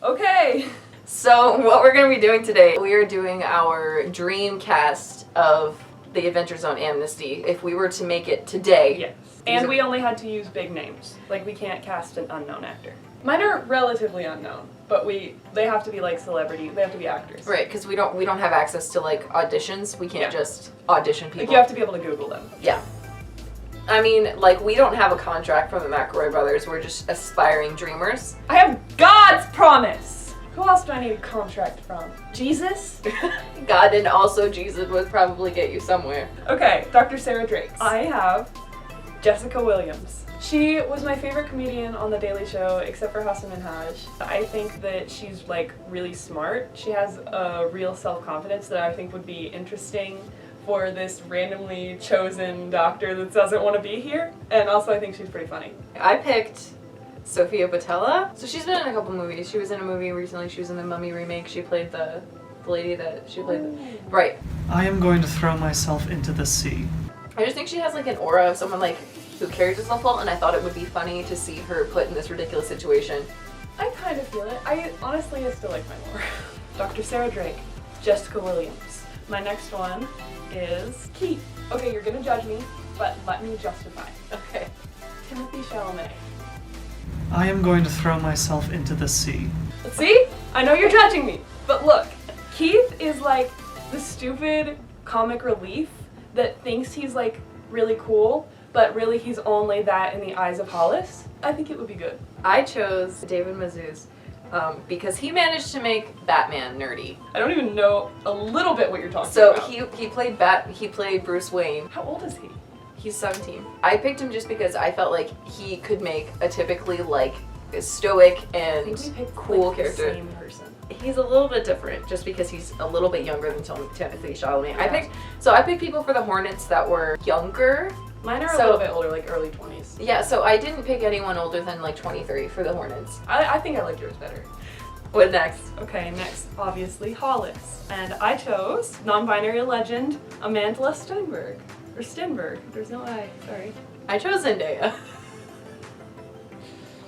Okay. So what we're going to be doing today, we are doing our dream cast of the Adventure Zone Amnesty. If we were to make it today. Yes. And we only had to use big names. Like, we can't cast an unknown actor. Mine are relatively unknown, but they have to be like celebrity. They have to be actors. Right, because we don't have access to like auditions. We can't just audition people. Like, you have to be able to Google them. Yeah. I mean, like, we don't have a contract from the McElroy brothers. We're just aspiring dreamers. I have God's promise! Who else do I need a contract from? Jesus? God, and also Jesus would probably get you somewhere. Okay, Dr. Sarah Drake. I have Jessica Williams. She was my favorite comedian on The Daily Show, except for Hassan Minhaj. I think that she's, like, really smart. She has a real self-confidence that I think would be interesting for this randomly chosen doctor that doesn't want to be here. And also I think she's pretty funny. I picked Sofia Boutella. So she's been in a couple movies. She was in a movie recently. She was in the Mummy remake. She played the lady that she played. Right. I am going to throw myself into the sea. I just think she has like an aura of someone like who carries herself well, and I thought it would be funny to see her put in this ridiculous situation. I kind of feel it. I still like mine more. Dr. Sarah Drake, Jessica Williams. My next one is Keith. Okay, you're gonna judge me, but let me justify. Okay. Timothy Chalamet. I am going to throw myself into the sea. See? I know you're judging me, but look, Keith is like the stupid comic relief that thinks he's like really cool, but really he's only that in the eyes of Hollis. I think it would be good. I chose David Mazouz because he managed to make Batman nerdy. I don't even know a little bit what you're talking about. So he played Bruce Wayne. How old is he? He's 17. I picked him just because I felt like he could make a typically like stoic and cool character. The same person. He's a little bit different just because he's a little bit younger than Timothy Chalamet. Yeah. I picked people for the Hornets that were younger. Mine are a little bit older, like early 20s. Yeah, so I didn't pick anyone older than like 23 for the Hornets. I think I like yours better. What next? Okay, next, obviously, Hollis. And I chose non-binary legend Amanda Stenberg. Or Stenberg. There's no I, sorry. I chose Zendaya.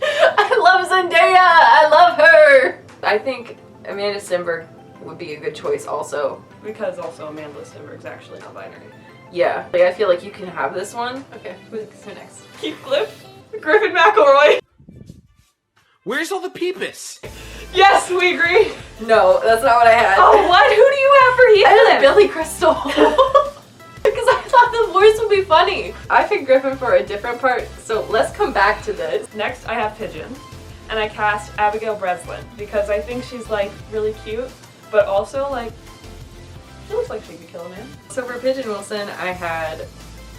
I love Zendaya! I love her! I think Amanda Stenberg would be a good choice also. Because also Amanda Stenberg's actually non-binary. Yeah, like I feel like you can have this one. Okay, who's next? Heathcliff, Griffin McElroy. Where's all the peepus? Yes, we agree. No, that's not what I had. Oh, what? Who do you have for Heathcliff? I had Billy Crystal. Because I thought the voice would be funny. I picked Griffin for a different part, so let's come back to this. Next, I have Pigeon, and I cast Abigail Breslin because I think she's like really cute, but also like she looks like she could kill a man. So for Pigeon Wilson, I had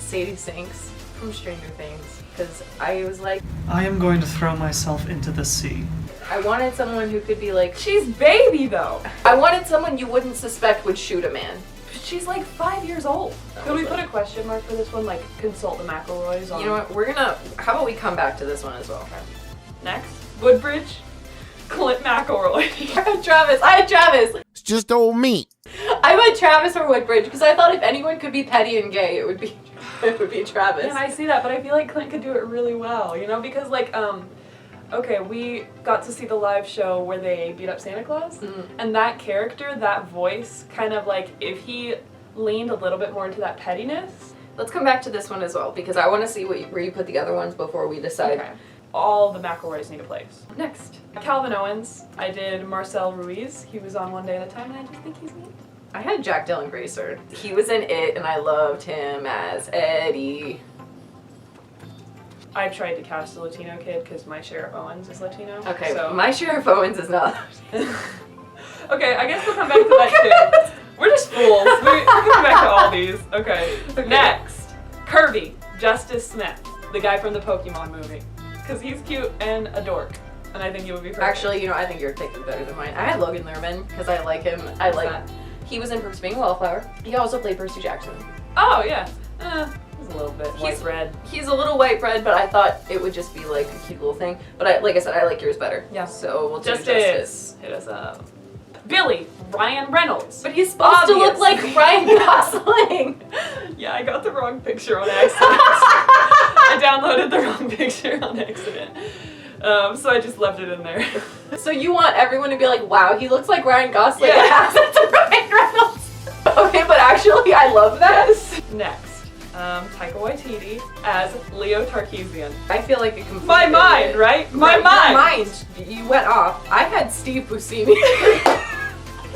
Sadie Sinks from Stranger Things because I was like, I am going to throw myself into the sea. I wanted someone who could be like, she's baby though. I wanted someone you wouldn't suspect would shoot a man. She's like 5 years old. Could we put a question mark for this one? Like, consult the McElroys on... You know what, how about we come back to this one as well. Okay. Next, Woodbridge, Clint McElroy. I had Travis. It's just old meat. I went Travis or Woodbridge because I thought if anyone could be petty and gay, it would be Travis. And I see that, but I feel like Clint could do it really well, you know? Because like, okay, we got to see the live show where they beat up Santa Claus, and that character, that voice, kind of like, if he leaned a little bit more into that pettiness. Let's come back to this one as well, because I want to see where you put the other ones before we decide. Okay. All the McElroys need a place. Next, Calvin Owens. I did Marcel Ruiz. He was on One Day at a Time, and I just think he's neat. I had Jack Dylan Grazer. He was in It, and I loved him as Eddie. I tried to cast a Latino kid because my Sheriff Owens is Latino. Okay, so. my Sheriff Owens is not. Okay, I guess we'll come back to that too. We're just fools. We're coming back to all these. Okay. Next, Kirby, Justice Smith, the guy from the Pokemon movie. Because he's cute and a dork. And I think he would be perfect. Actually, you know, I think your pick is better than mine. I had Logan Lerman because I like him. He was in Perks of Being a Wallflower. He also played Percy Jackson. Oh, yeah. He's a little bit white bread. He's a little white bread, but I thought it would just be like a cute little thing. But like I said, I like yours better. Yeah. So we'll do Justice. Hit us up. Billy, Ryan Reynolds. But he's supposed to look like Ryan Gosling. Yeah, I got the wrong picture on accident. I downloaded the wrong picture on accident. So I just left it in there. So you want everyone to be like, wow, he looks like Ryan Gosling. Yeah. Ryan Reynolds. Okay, but actually I love that. Next, Taika Waititi as Leo Tarkisian. I feel like a complete My mind, idiot. right? My Your mind! mind. You went off. I had Steve Buscemi.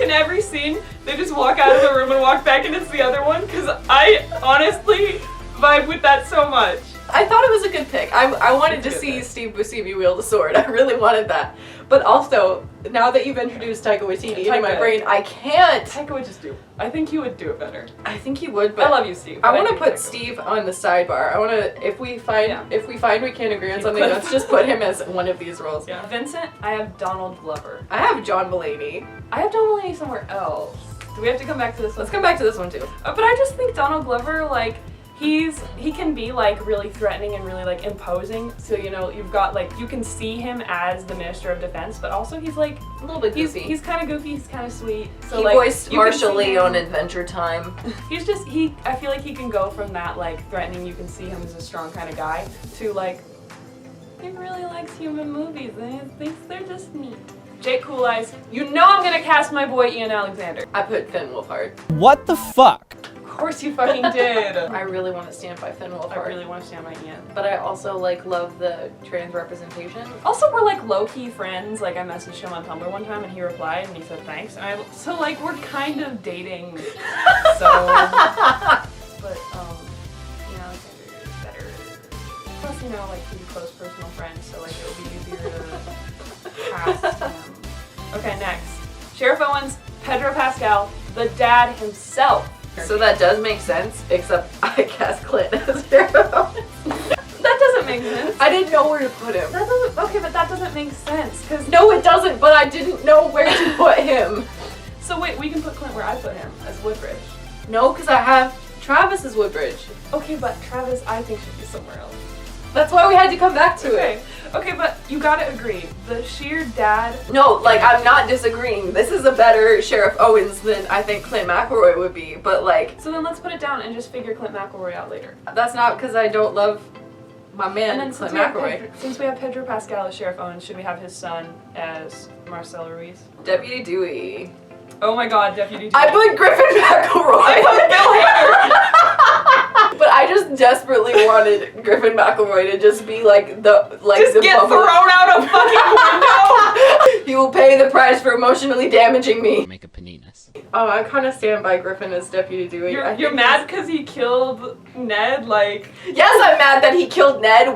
In every scene, they just walk out of the room and walk back and it's the other one, because I honestly vibe with that so much. I thought it was a good pick. I wanted to It's a good see pick. Steve Buscemi wield a sword. I really wanted that. But also, now that you've introduced Taika Waititi into my Taika. brain, I can't. Taika would just do. I think he would do it better. I think he would, but I love you, Steve. I but want to think put Taika Steve on the sidebar. I want to, if we find we can't agree on Keep something, Cliff. let's just put him as one of these roles. would. Yeah. Vincent, I have Donald Glover. I have John Mulaney. I have John Mulaney somewhere else. Do we have to come back to this one? Let's come back to this one too. But I just think Donald Glover, like, he can be like really threatening and really like imposing. So you know, you've got like, you can see him as the Minister of Defense, but also he's like A little bit goofy. he's kind of goofy, he's kind of sweet. So He like, voiced you can Marshall see Lee him- on Adventure Time. He's just I feel like he can go from that like threatening, you can see him as a strong kind of guy, to like he really likes human movies and he thinks they're just neat. Jake Cool Eyes, you know I'm gonna cast my boy Ian Alexander. I put Finn Wolfhard. What the fuck? Of course you fucking did. I really want to stand by Finn Wolfhard. I really want to stand by Ian. But I also like love the trans representation. Also, we're like low-key friends. Like I messaged him on Tumblr one time and he replied and he said thanks. And so like we're kind of dating. So, but you know, it's better. Plus, you know, like he's a close personal friend, so like it would be easier to cast him. Okay, next, Sheriff Owens, Pedro Pascal, the dad himself. So that does make sense, except I cast Clint as Sheriff Owens. That doesn't make sense. I didn't know where to put him. That doesn't. Okay, but that doesn't make sense because. No, it doesn't, but I didn't know where to put him. So wait, we can put Clint where I put him as Woodbridge. No, because I have Travis as Woodbridge. Okay, but Travis, I think should be somewhere else. That's why we had to come back to Okay. it. Okay, but you gotta agree. The sheer dad. No, like, I'm not disagreeing. This is a better Sheriff Owens than I think Clint McElroy would be, but like, So then let's put it down and just figure Clint McElroy out later. that's not because I don't love my man, And then Clint since McElroy. since we have Pedro Pascal as Sheriff Owens, should we have his son as Marcelo Ruiz? Deputy Dewey. Oh my God, Deputy. I put Griffin McElroy. I put Bill Hader. But I just desperately wanted Griffin McElroy to just be like the Just the get bubble. thrown out a fucking window. He will pay the price for emotionally damaging me. Make a paninas. Oh, I kind of stand by Griffin as Deputy Dewey. I You're think mad because he killed Ned? Like. Yes, I'm mad that he killed Ned.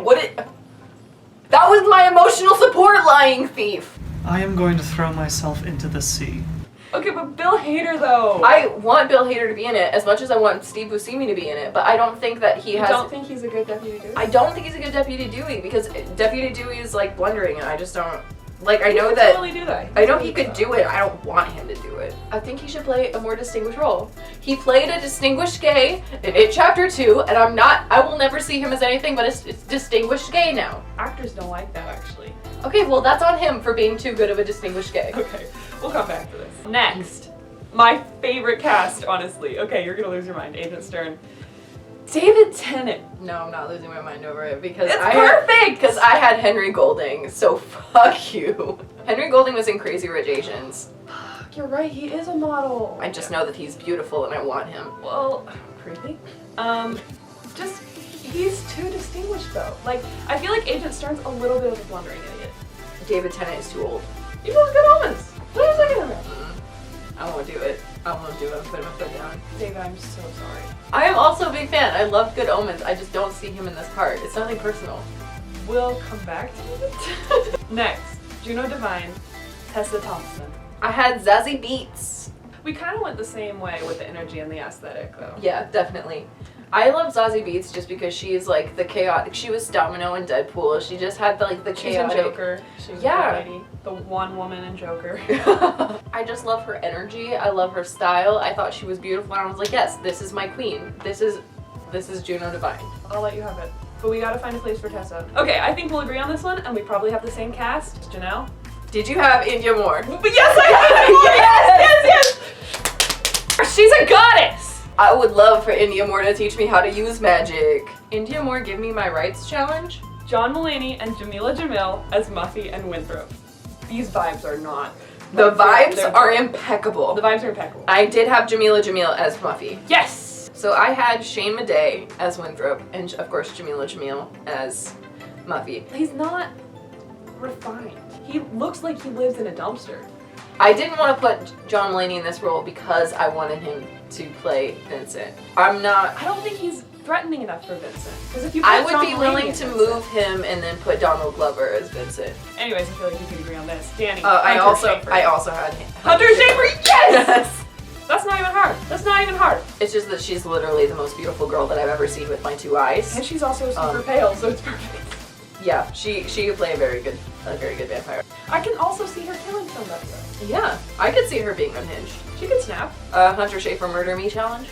That was my emotional support, lying thief. I am going to throw myself into the sea. Okay, but Bill Hader though. I want Bill Hader to be in it as much as I want Steve Buscemi to be in it, but I don't think that he You has. don't think he's a good Deputy Dewey? I don't think he's a good Deputy Dewey because Deputy Dewey is like blundering, and I just don't. Like, I He know could that. totally do that. I know he could do it. I don't want him to do it. I think he should play a more distinguished role. He played a distinguished gay in It Chapter 2, and I will never see him as anything but a distinguished gay now. Actors don't like that actually. Okay, well, that's on him for being too good of a distinguished gay. Okay, we'll come back to this. Next, my favorite cast, honestly. Okay, you're gonna lose your mind, Agent Stern. David Tennant. No, I'm not losing my mind over it because It's I perfect! Because I had Henry Golding, so fuck you. Henry Golding was in Crazy Rich Asians. You're right, he is a model. I just know that he's beautiful and I want him. Well, really? Just, he's too distinguished though. Like, I feel like Agent Stern's a little bit of a blundering idiot. David Tennant is too old. You know Good Omens. What are you thinking about? I won't do it. I won't do it. I'm putting my foot down. David, I'm so sorry. I am also a big fan. I love Good Omens. I just don't see him in this part. It's nothing personal. We'll come back to it. Next, Juno Divine, Tessa Thompson. I had Zazie Beetz. We kind of went the same way with the energy and the aesthetic though. Yeah, definitely. I love Zazie Beetz just because she's like the chaotic. She was Domino in Deadpool. She just had the She's in chaotic. Joker. She's Yeah. the lady. The one woman in Joker. I just love her energy. I love her style. I thought she was beautiful, and I was like, yes, this is my queen. This is Juno Divine. I'll let you have it. But we gotta find a place for Tessa. Okay, I think we'll agree on this one, and we probably have the same cast. Janelle? Did you have India Moore? But yes, I did! Yes! She's a goddess! I would love for India Moore to teach me how to use magic. India Moore, give me my rights challenge. John Mulaney and Jamila Jamil as Muffy and Winthrop. These vibes are not. The like, vibes they're- are impeccable. The vibes are impeccable. I did have Jamila Jamil as Muffy. Yes! So I had Shane Madej as Winthrop, and of course Jamila Jamil as Muffy. He's not refined. He looks like he lives in a dumpster. I didn't want to put John Mulaney in this role because I wanted him to play Vincent. I don't think he's threatening enough for Vincent. Because if you I put would John be Mulaney willing as to Vincent- move him and then put Donald Glover as Vincent. Anyways, I feel like we can agree on this. Danny. I Hunter Schafer. also had him. Hunter Schafer, yes! Yes! That's not even hard. That's not even hard. It's just that she's literally the most beautiful girl that I've ever seen with my 2 eyes. And she's also super pale, so it's perfect. Yeah, she could play a very good vampire. I can also see her killing somebody though. Yeah, I could see her being unhinged. She could snap. Hunter Schafer Murder Me challenge.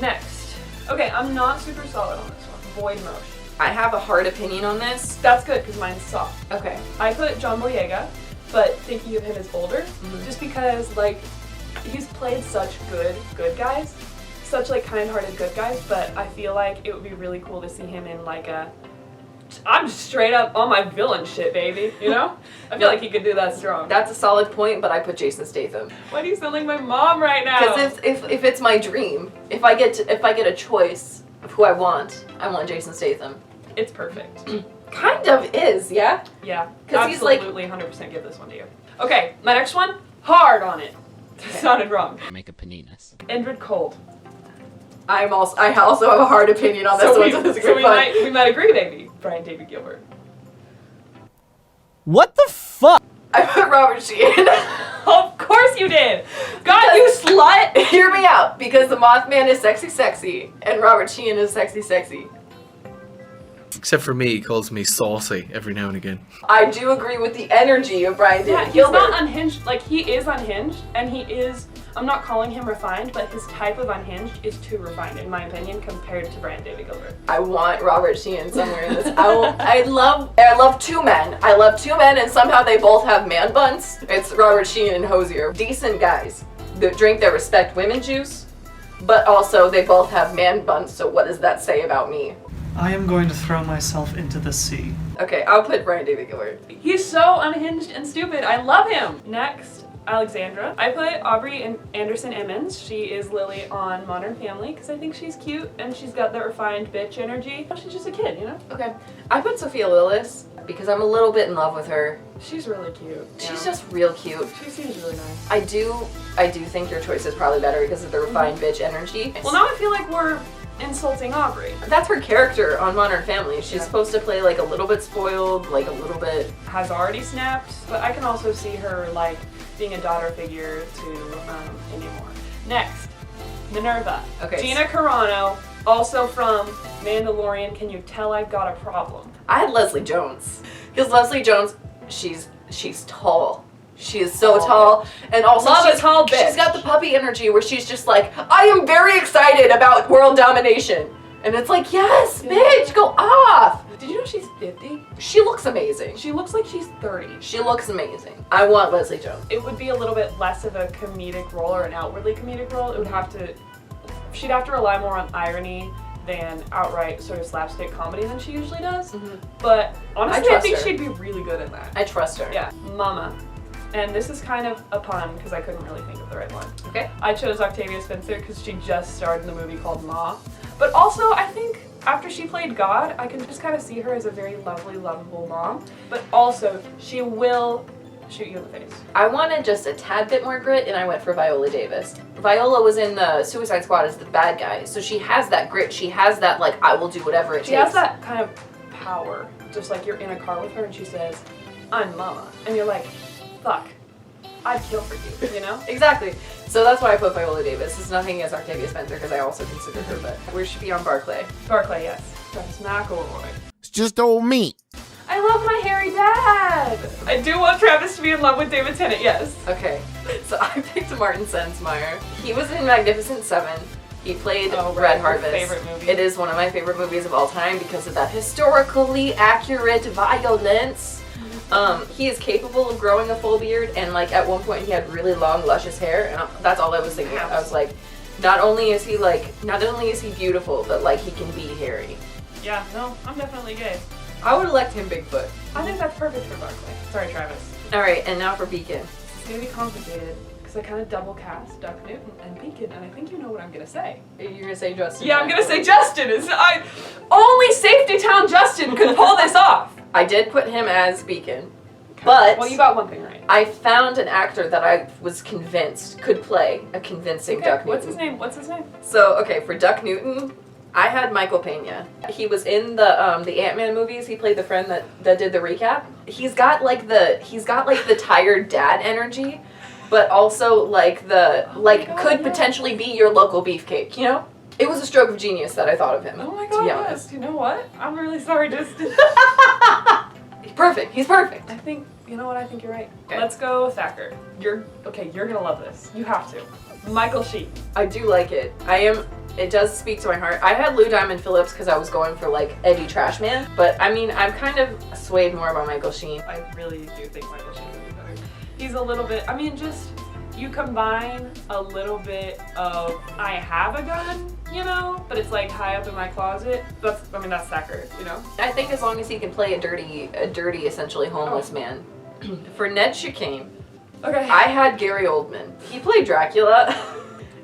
Next. Okay, I'm not super solid on this one. Boyd Mosh. I have a hard opinion on this. That's good, because mine's soft. Okay. I put John Boyega, but thinking of him as older, just because, like, he's played such good guys. Such, like, kind-hearted good guys, but I feel like it would be really cool to see him in, like, a... I'm straight up on my villain shit, baby, you know? I feel like he could do that strong. That's a solid point, but I put Jason Statham. Why do you sound like my mom right now? Because if it's my dream, if I get a choice of who I want Jason Statham. It's perfect. Kind of is, yeah? Yeah, 'Cause he's like- absolutely 100% give this one to you. Okay, my next one, hard on it. Sounded wrong. Make a paninas. Indrid Cold. I also have a hard opinion on this one, so this is so great fun. we might agree, baby. Brian David Gilbert. What the fuck? I put Robert Sheehan. Of course you did! God, you slut! Hear me out, because the Mothman is sexy, and Robert Sheehan is sexy. Except for me, he calls me saucy every now and again. I do agree with the energy of Brian Yeah, David he's Gilbert. not unhinged. Like, he is unhinged, and he is... I'm not calling him refined, but his type of unhinged is too refined, in my opinion, compared to Brian David Gilbert. I want Robert Sheehan somewhere in this. I love 2 men. I love 2 men, and somehow they both have man buns. It's Robert Sheehan and Hosier. Decent guys that drink their respect women juice, but also they both have man buns, so what does that say about me? I am going to throw myself into the sea. Okay, I'll put Brian David Gilbert. He's so unhinged and stupid. I love him. Next, Alexandra. I put Aubrey Anderson Emmons. She is Lily on Modern Family because I think she's cute and she's got that refined bitch energy. She's just a kid, you know? Okay, I put Sophia Lillis because I'm a little bit in love with her. She's really cute. She's just real cute. She seems really nice. I do think your choice is probably better because of the refined bitch energy. Well, now I feel like we're insulting Aubrey. That's her character on Modern Family. She's Yeah. supposed to play like a little bit spoiled, like a little bit. Has already snapped, but I can also see her like being a daughter figure to Amy Moore. Next, Minerva. Okay. Gina Carano, also from Mandalorian. Can you tell I've got a problem? I had Leslie Jones because Leslie Jones, she's tall. She is so tall, and also Love a tall bitch. she's got the puppy energy where she's just like, I am very excited about world domination, and it's like, yes, bitch, go off. Did you know she's 50? She looks amazing. She looks like she's 30. She looks amazing. I want Leslie Jones. It would be a little bit less of a comedic role or an outwardly comedic role. It would have to, she'd have to rely more on irony than outright sort of slapstick comedy than she usually does. But honestly, I trust think her. she'd be really good at that. I trust her. Yeah, Mama. And this is kind of a pun because I couldn't really think of the right one. Okay. I chose Octavia Spencer because she just starred in the movie called Ma. But also, I think after she played God, I can just kind of see her as a very lovely, lovable mom. But also, she will shoot you in the face. I wanted just a tad bit more grit, and I went for Viola Davis. Viola was in the Suicide Squad as the bad guy, so she has that grit. She has that, like, I will do whatever it She takes. has that kind of power. Just like you're in a car with her and she says, I'm Mama. And you're like, fuck, I'd kill for you, you know? Exactly. So that's why I put Viola Davis. It's nothing against Octavia Spencer, because I also consider her, but where should be on Barclay? Barclay, yes. Travis McElroy. It's just old meat. I love my hairy dad! I do want Travis to be in love with David Tennant, yes. Okay, so I picked Martin Sensmeyer. He was in Magnificent Seven. He played Oh, right, Red your Harvest. favorite movie. It is one of my favorite movies of all time because of that historically accurate violence. He is capable of growing a full beard, and like at one point he had really long, luscious hair, and that's all I was thinking of. I was like, not only is he beautiful, but like he can be hairy. Yeah, no, I'm definitely gay. I would elect him Bigfoot. I think that's perfect for Barclay. Sorry, Travis. All right, and now for Beacon. It's gonna be complicated because I kind of double cast Duck Newton and Beacon, and I think you know what I'm gonna say. You're gonna say Justin. Yeah, I'm gonna say Justin. Only Safety Town Justin could pull this off. I did put him as Beacon, but Well, you got one thing right. I found an actor that I was convinced could play a convincing Duck Newton. What's his name? So, okay, for Duck Newton, I had Michael Pena. He was in the Ant-Man movies. He played the friend that did the recap. He's got like the tired dad energy, but also could potentially be your local beefcake, you know? It was a stroke of genius that I thought of him. Oh my to god, be yes. honest. You know what? I'm really sorry, Justin. He's perfect. He's perfect. I think, you know what? I think you're right. Okay. Let's go Thacker. You're gonna love this. You have to. Michael Sheen. I do like it. It does speak to my heart. I had Lou Diamond Phillips because I was going for like Eddie Trashman, but I mean, I'm kind of swayed more by Michael Sheen. I really do think Michael Sheen would be better. He's a little bit, just, you combine a little bit of, I have a gun, you know, but it's like high up in my closet. That's Thacker, you know? I think as long as he can play a dirty, essentially homeless man. For Ned Chicane, Okay. I had Gary Oldman. He played Dracula.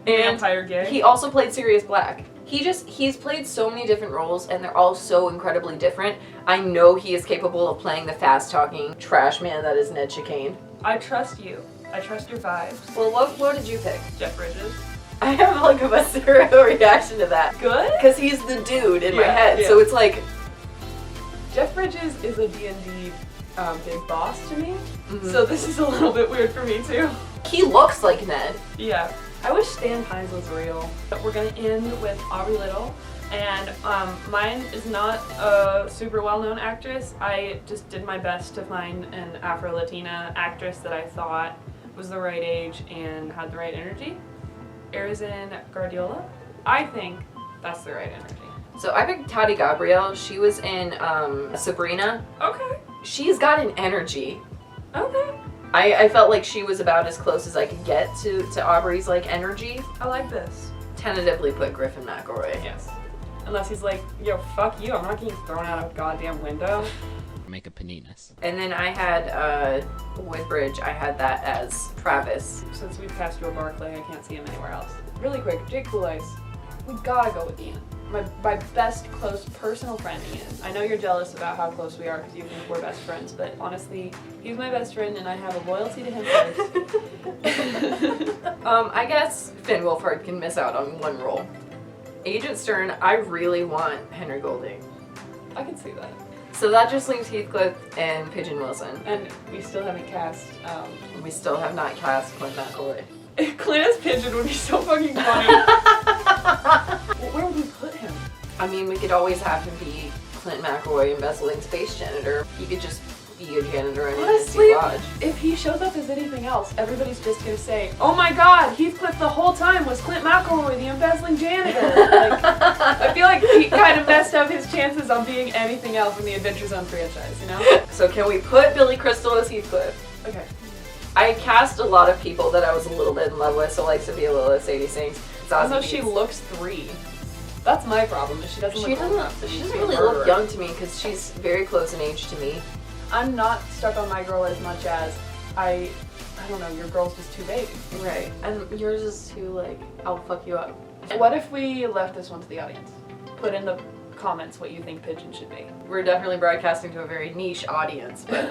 And Vampire Gary. he also played Sirius Black. He's played so many different roles and they're all so incredibly different. I know he is capable of playing the fast-talking trash man that is Ned Chicane. I trust you. I trust your vibes. Well, what did you pick? Jeff Bridges. I have like a visceral reaction to that. Good? Because he's the dude in my Yeah, head, yeah. so it's like... Jeff Bridges is a D&D big boss to me, Mhm. so this is a little bit weird for me too. He looks like Ned. Yeah. I wish Stan Hines was real. But we're gonna end with Aubrey Little, and mine is not a super well-known actress. I just did my best to find an Afro-Latina actress that I thought was the right age and had the right energy. Erizin Guardiola. I think that's the right energy. So I picked Tati Gabrielle. She was in Sabrina. Okay. She's got an energy. Okay. I felt like she was about as close as I could get to Aubrey's like energy. I like this. Tentatively put Griffin McElroy. Yes. Unless he's like, yo, fuck you, I'm not getting thrown out a goddamn window. Make a paninas. And then I had Woodbridge. I had that as Travis. Since we've cast Joe Barclay, I can't see him anywhere else. Really quick, Jake Cool Ice. We gotta go with Ian. My best close personal friend, Ian. I know you're jealous about how close we are because you think we're best friends, but honestly, he's my best friend and I have a loyalty to him first. I guess Finn Wolfhard can miss out on one role. Agent Stern, I really want Henry Golding. I can see that. So that just leaves Heathcliff and Pigeon Wilson. And we still haven't cast, We still have not cast Clint McElroy. Clint as Pigeon would be so fucking funny. Well, where would we put him? I mean, we could always have him be Clint McElroy, embezzling space janitor. He could just be a janitor in Honestly, an Lodge. if he shows up as anything else, everybody's just gonna say, oh my god, Heathcliff the whole time was Clint McElroy, the embezzling janitor. Like, I feel like he kind of messed up his chances on being anything else in the Adventure Zone franchise, you know? So can we put Billy Crystal as Heathcliff? Okay. I cast a lot of people that I was a little bit in love with, so like Sophia Lillis, Sadie Sings, Zazie Although she Beetz. looks 3. That's my problem, is she doesn't look old enough to She be doesn't a really murderer. look young to me because she's very close in age to me. I'm not stuck on my girl as much as I don't know, your girl's just too big. Right. And yours is too like, I'll fuck you up. What if we left this one to the audience? Put in the comments what you think Pigeon should be. We're definitely broadcasting to a very niche audience, but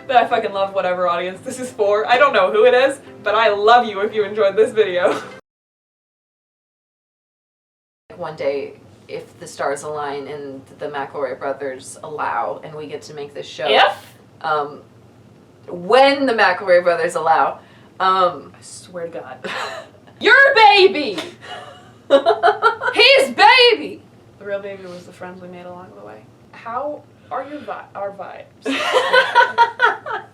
But I fucking love whatever audience this is for. I don't know who it is, but I love you if you enjoyed this video. one day, if the stars align and the McElroy brothers allow, and we get to make this show. When the McElroy brothers allow. I swear to God. Your baby! His baby! The real baby was the friends we made along the way. How are our vibes?